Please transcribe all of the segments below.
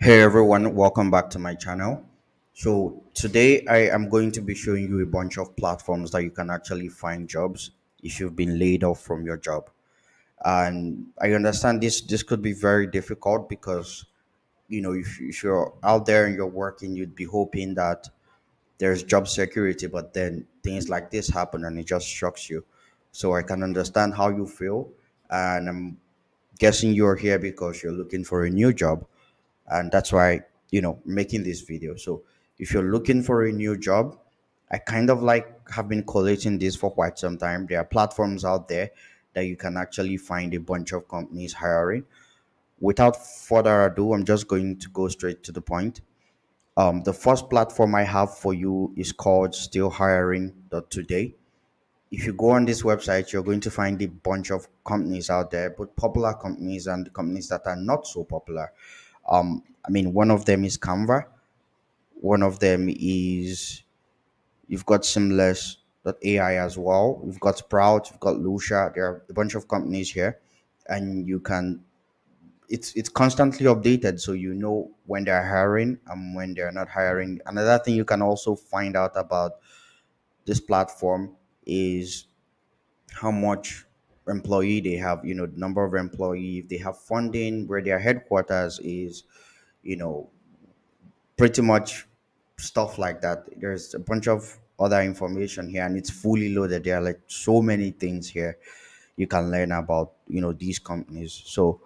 Hey everyone, welcome back to my channel. So today I am going to be showing you a bunch of platforms that you can actually find jobs if you've been laid off from your job. And I understand this could be very difficult because if you're out there and you're working, you'd be hoping that there's job security, but then things like this happen and it just shocks you. So I can understand how you feel, and I'm guessing you're here because you're looking for a new job, and that's why making this video. So if you're looking for a new job, I kind of like have been collating this for quite some time. There are platforms out there that you can actually find a bunch of companies hiring. Without further ado, I'm just going to go straight to the point. The first platform I have for you is called stillhiring.today. If you go on this website, you're going to find a bunch of companies out there, both popular companies and companies that are not so popular. I mean, one of them is Canva. One of them is you've got Seamless.ai as well. You've got Sprout. You've got Lucia. There are a bunch of companies here, and you can. It's constantly updated, so you know when they're hiring and when they're not hiring. Another thing you can also find out about this platform is how much employee they have. You know, the number of employee. If they have funding, where their headquarters is. You know, pretty much stuff like that. There's a bunch of other information here, and it's fully loaded. There are like so many things here you can learn about these companies. So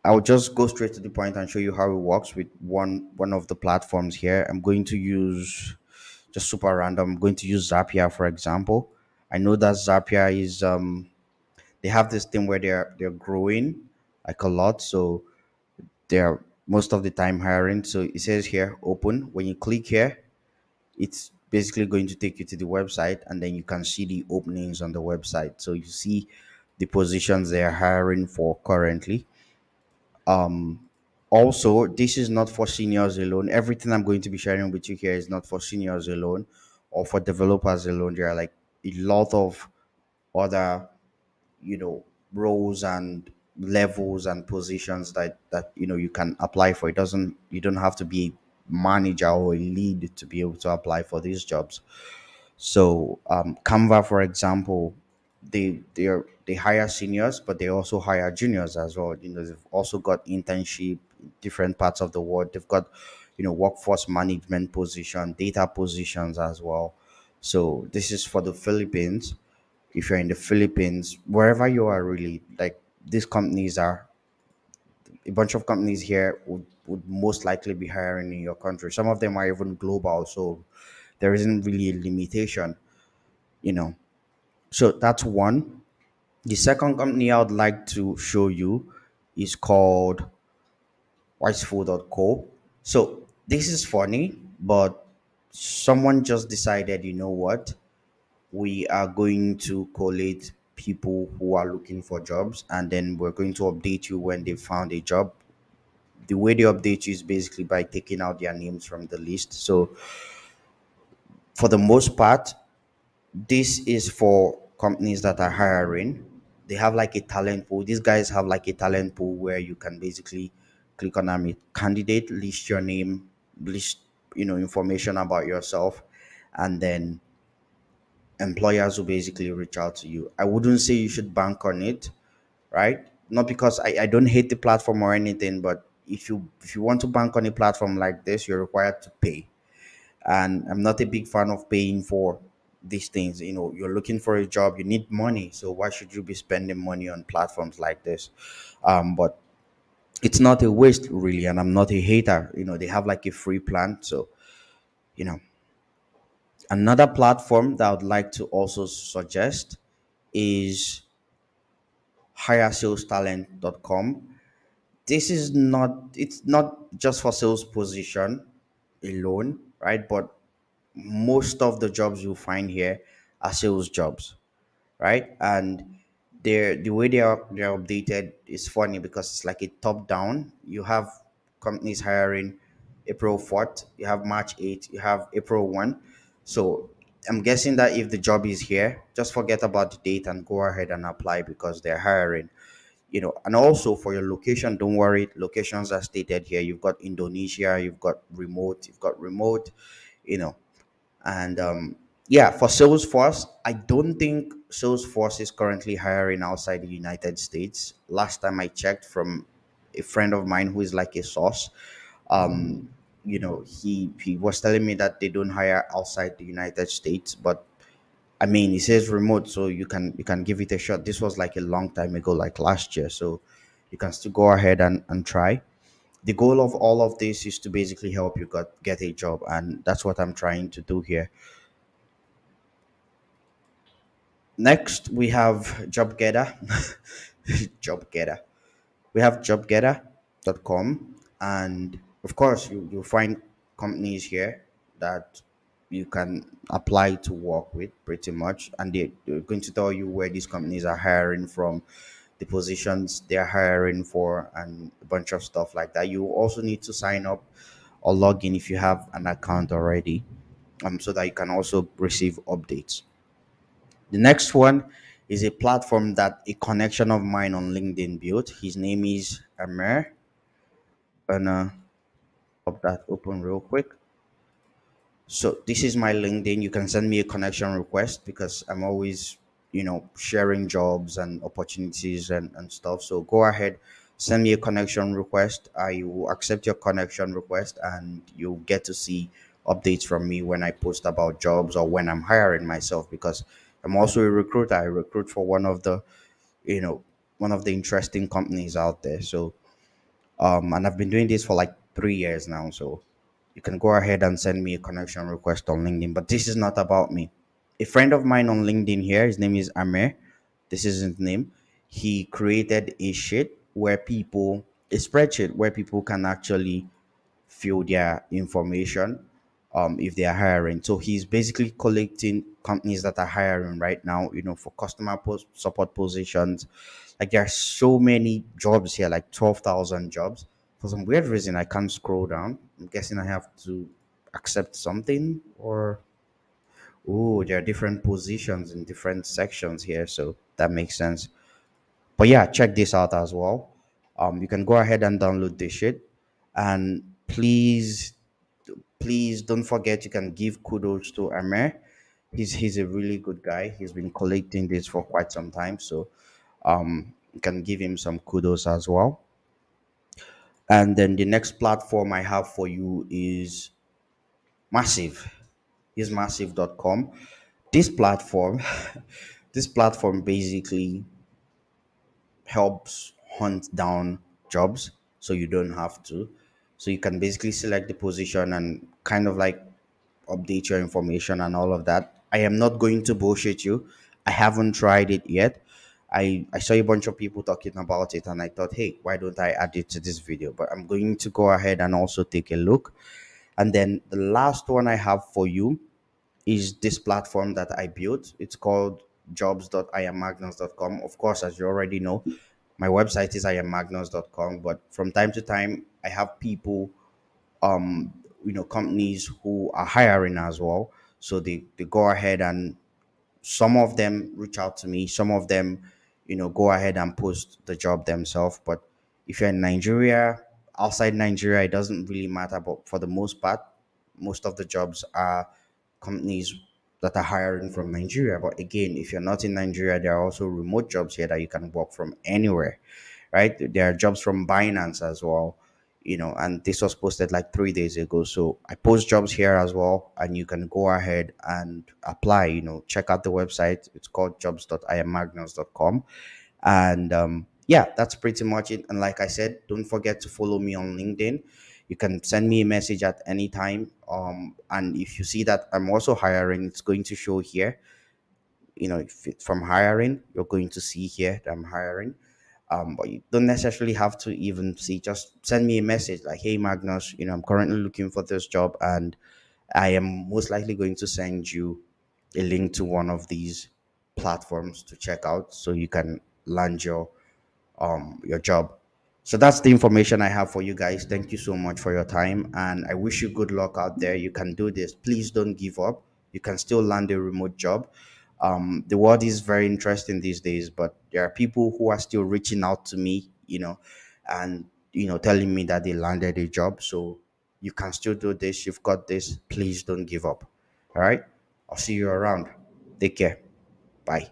I'll just go straight to the point and show you how it works with one of the platforms here. I'm going to use just super random. I'm going to use Zapier for example. I know that Zapier is they have this thing where they're growing like a lot, so they're most of the time hiring. So it says here open. When you click here, it's basically going to take you to the website, and then you can see the openings on the website. So you see the positions they are hiring for currently. Also, this is not for seniors alone. Everything I'm going to be sharing with you here is not for seniors alone or for developers alone. There are like a lot of other roles and levels and positions that you can apply for. You don't have to be a manager or a lead to be able to apply for these jobs. So Canva, for example, they hire seniors, but they also hire juniors as well. They've also got internship in different parts of the world. They've got workforce management position, data positions as well. So this is for the Philippines. If you're in the Philippines, wherever you are, really, like, these companies are a bunch of companies here would most likely be hiring in your country. Some of them are even global, so there isn't really a limitation, you know. So that's one. The second company I would like to show you is called wiseful.co. So this is funny, but someone just decided, you know what? We are going to collate people who are looking for jobs, and then we're going to update you when they found a job. The way they update you is basically by taking out their names from the list. So for the most part, this is for companies that are hiring. They have like a talent pool. These guys have like a talent pool where you can basically click on a candidate, list your name, list information about yourself, and then employers will basically reach out to you. I wouldn't say you should bank on it, right? Not because I don't hate the platform or anything, but if you want to bank on a platform like this, you're required to pay. And I'm not a big fan of paying for these things. You're looking for a job, you need money, so why should you be spending money on platforms like this? But it's not a waste really, and I'm not a hater. They have like a free plan. So you know another platform that I would like to also suggest is hiresalestalent.com. This is not it's not just for sales position alone, right? But most of the jobs you find here are sales jobs, right? And the way they're updated is funny because it's like a top down. You have companies hiring April 4th, you have March 8th, you have April 1. So I'm guessing that if the job is here, just forget about the date and go ahead and apply because they're hiring. And also for your location, don't worry, locations are stated here. You've got Indonesia, you've got remote, you know and yeah, for Salesforce, I don't think Salesforce is currently hiring outside the United States. Last time I checked, from a friend of mine who is like a source, um he was telling me that they don't hire outside the United States. But I mean, it says remote, so you can give it a shot. This was like a long time ago, like last year, so you can still go ahead and try. The goal of all of this is to basically help you get a job, and that's what I'm trying to do here. Next, we have JobGetter. JobGetter. We have JobGetter.com, and of course, you'll find companies here that you can apply to work with pretty much, and they're going to tell you where these companies are hiring from, the positions they're hiring for, and a bunch of stuff like that. You also need to sign up or log in if you have an account already, so that you can also receive updates. The next one is a platform that a connection of mine on LinkedIn built. His name is Amer. And pop that open real quick. So this is my LinkedIn. You can send me a connection request because I'm always, sharing jobs and opportunities and stuff. So go ahead, send me a connection request. I will accept your connection request, and you'll get to see updates from me when I post about jobs or when I'm hiring myself, because I'm also a recruiter. I recruit for you know, one of the interesting companies out there. So and I've been doing this for like 3 years now. So you can go ahead and send me a connection request on LinkedIn. But this is not about me. A friend of mine on LinkedIn here, his name is Amir. This is his name. He created a spreadsheet where people can actually fill their information if they are hiring. So he's basically collecting companies that are hiring right now, for customer support positions. Like there are so many jobs here, like 12,000 jobs. For some weird reason, I can't scroll down. I'm guessing I have to accept something, or oh, there are different positions in different sections here, so that makes sense. But yeah, check this out as well. You can go ahead and download this shit, and please don't forget, you can give kudos to Amer. He's a really good guy. He's been collecting this for quite some time, so you can give him some kudos as well. And then the next platform I have for you is Massive. Is massive.com. This platform, this platform basically helps hunt down jobs, so you don't have to. So you can basically select the position and kind of like update your information and all of that. I am not going to bullshit you. I haven't tried it yet. I saw a bunch of people talking about it, and I thought, hey, why don't I add it to this video? But I'm going to go ahead and also take a look. And then the last one I have for you is this platform that I built. It's called jobs.iammagnus.com. Of course, as you already know, my website is iammagnus.com, but from time to time I have people, companies who are hiring as well. So they go ahead, and some of them reach out to me, some of them, go ahead and post the job themselves. But if you're in Nigeria, outside Nigeria, it doesn't really matter. But for the most part, most of the jobs are companies that are hiring from Nigeria. But again, if you're not in Nigeria, there are also remote jobs here that you can work from anywhere, right? There are jobs from Binance as well, and this was posted like 3 days ago. So I post jobs here as well, and you can go ahead and apply. Check out the website. It's called jobs.iammagnus.com. And yeah, that's pretty much it. And like I said, don't forget to follow me on LinkedIn. You can send me a message at any time. And if you see that I'm also hiring, it's going to show here. If it's from hiring, you're going to see here that I'm hiring. But you don't necessarily have to even see. Just send me a message like, "Hey Magnus, I'm currently looking for this job, and I am most likely going to send you a link to one of these platforms to check out, so you can land your job." So that's the information I have for you guys. Thank you so much for your time, and I wish you good luck out there. You can do this. Please don't give up. You can still land a remote job. The world is very interesting these days, but there are people who are still reaching out to me, and telling me that they landed a job. So you can still do this. You've got this. Please don't give up. All right. I'll see you around. Take care. Bye.